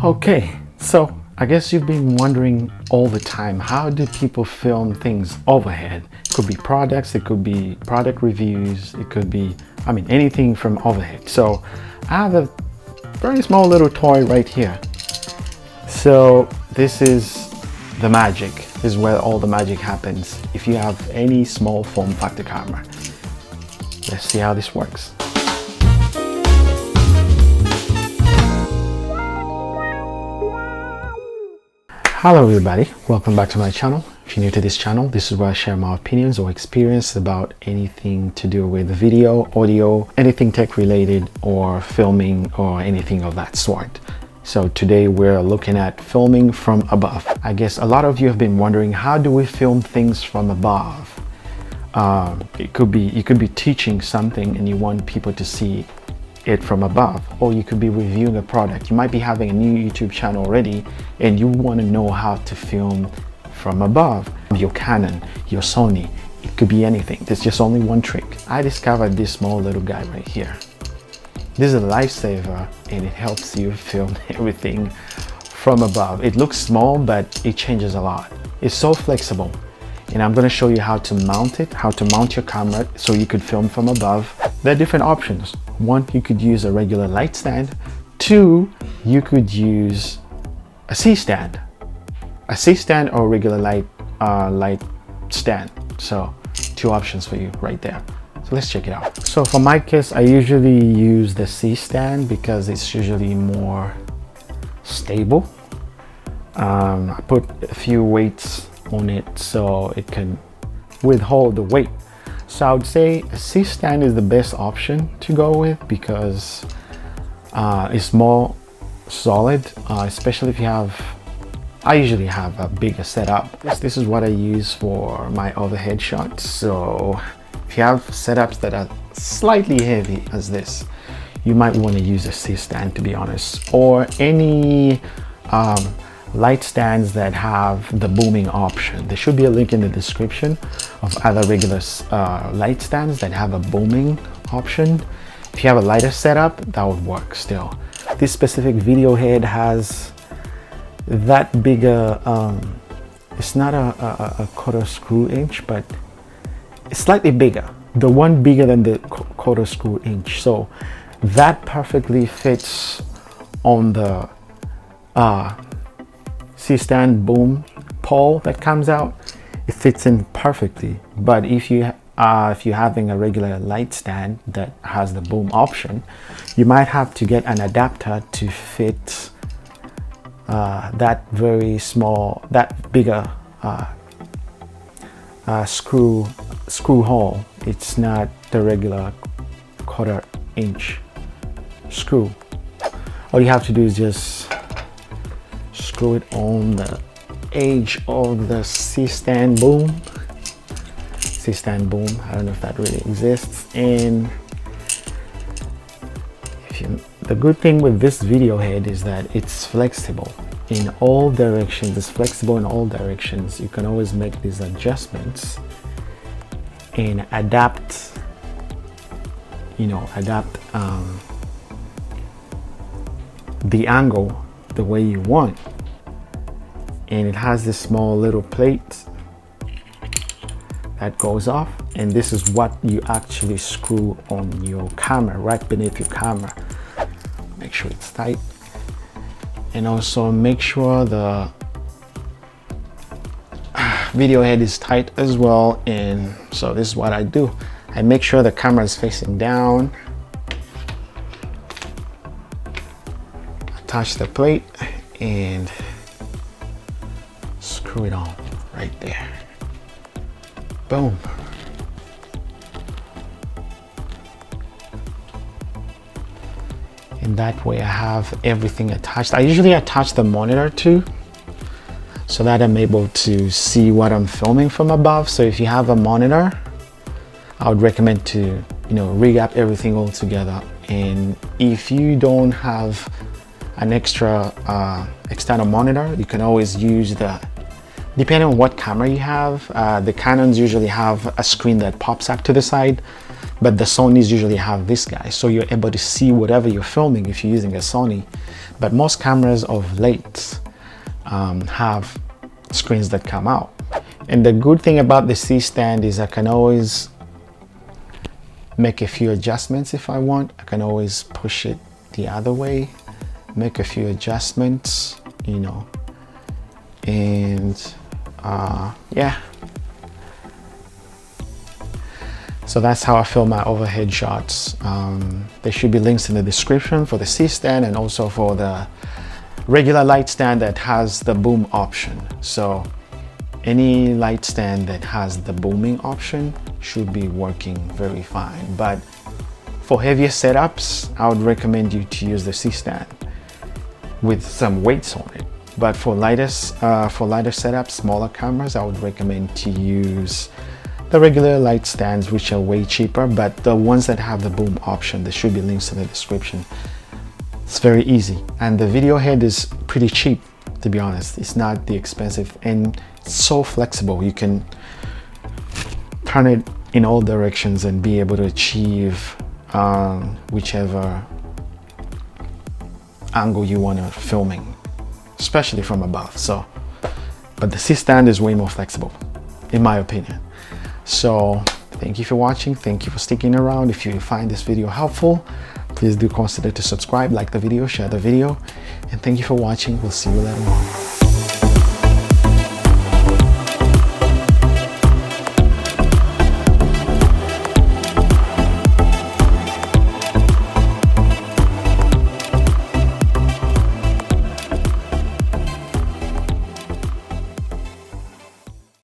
Okay, so I guess you've been wondering all the time, how do people film things overhead? It could be products, it could be product reviews, it could be, anything from overhead. So I have a very small little toy right here. So this is the magic. This is where all the magic happens. If you have any small form factor camera. Let's see how this works. Hello everybody, welcome back to my channel. If you're new to this channel, this is where I share my opinions or experience about anything to do with video, audio, anything tech related or filming or anything of that sort. So today we're looking at filming from above. I guess a lot of you have been wondering, how do we film things from above? You could be teaching something and you want people to see it from above, or you could be reviewing a product. You might be having a new YouTube channel already and you want to know how to film from above. Your Canon, your Sony, it could be anything. There's just only one trick. I discovered this small little guy right here. This is a lifesaver and it helps you film everything from above. It looks small, but it changes a lot. It's so flexible. And I'm going to show you how to mount it, how to mount your camera so you could film from above. There are different options. One, you could use a regular light stand. Two, you could use a C-stand. A C-stand or a regular light stand. So two options for you right there. So let's check it out. So for my case, I usually use the C-stand because it's usually more stable. I put a few weights on it so it can withhold the weight. So I would say a C-stand is the best option to go with because it's more solid, especially if you have, I usually have a bigger setup. This is what I use for my overhead shots. So if you have setups that are slightly heavy as this, you might want to use a C-stand, to be honest, or any light stands that have the booming option. There should be a link in the description of other regular light stands that have a booming option. If you have a lighter setup, that would work still. This specific video head has that bigger, it's not a quarter screw inch, but it's slightly bigger. The one bigger than the quarter screw inch. So that perfectly fits on the C-stand boom pole that comes out. It fits in perfectly. But if you're having a regular light stand that has the boom option, you might have to get an adapter to fit that very small, that bigger screw hole. It's not the regular quarter inch screw. All you have to do is just screw it on the edge of the C-stand boom. C-stand boom, I don't know if that really exists. And the good thing with this video head is that it's flexible in all directions. It's flexible in all directions. You can always make these adjustments and adapt, the angle the way you want. And it has this small little plate that goes off, and this is what you actually screw on your camera, right beneath your camera. Make sure it's tight, and also make sure the video head is tight as well. And so this is what I do. I make sure the camera is facing down, attach the plate and screw it on right there. Boom. And that way I have everything attached. I usually attach the monitor too, so that I'm able to see what I'm filming from above. So if you have a monitor, I would recommend to rig up everything all together. And if you don't have an extra external monitor, you can always use depending on what camera you have. The Canons usually have a screen that pops up to the side. but the Sonys usually have this guy, so you're able to see whatever you're filming if you're using a Sony. But most cameras of late have screens that come out. And the good thing about the C stand is I can always make a few adjustments if I want. I can always push it the other way, make a few adjustments, you know, and yeah. So that's how I film my overhead shots. There should be links in the description for the C stand and also for the regular light stand that has the boom option. So any light stand that has the booming option should be working very fine. But for heavier setups, I would recommend you to use the C stand with some weights on it. But for lighter setups, smaller cameras, I would recommend to use the regular light stands, which are way cheaper, but the ones that have the boom option, there should be links in the description. It's very easy, and the video head is pretty cheap, to be honest. It's not the expensive, and it's so flexible. You can turn it in all directions and be able to achieve whichever angle you want to filming, especially from above. So, but the C stand is way more flexible, in my opinion. So thank you for watching. Thank you for sticking around. If you find this video helpful, please do consider to subscribe, like the video, share the video, and thank you for watching. We'll see you later on.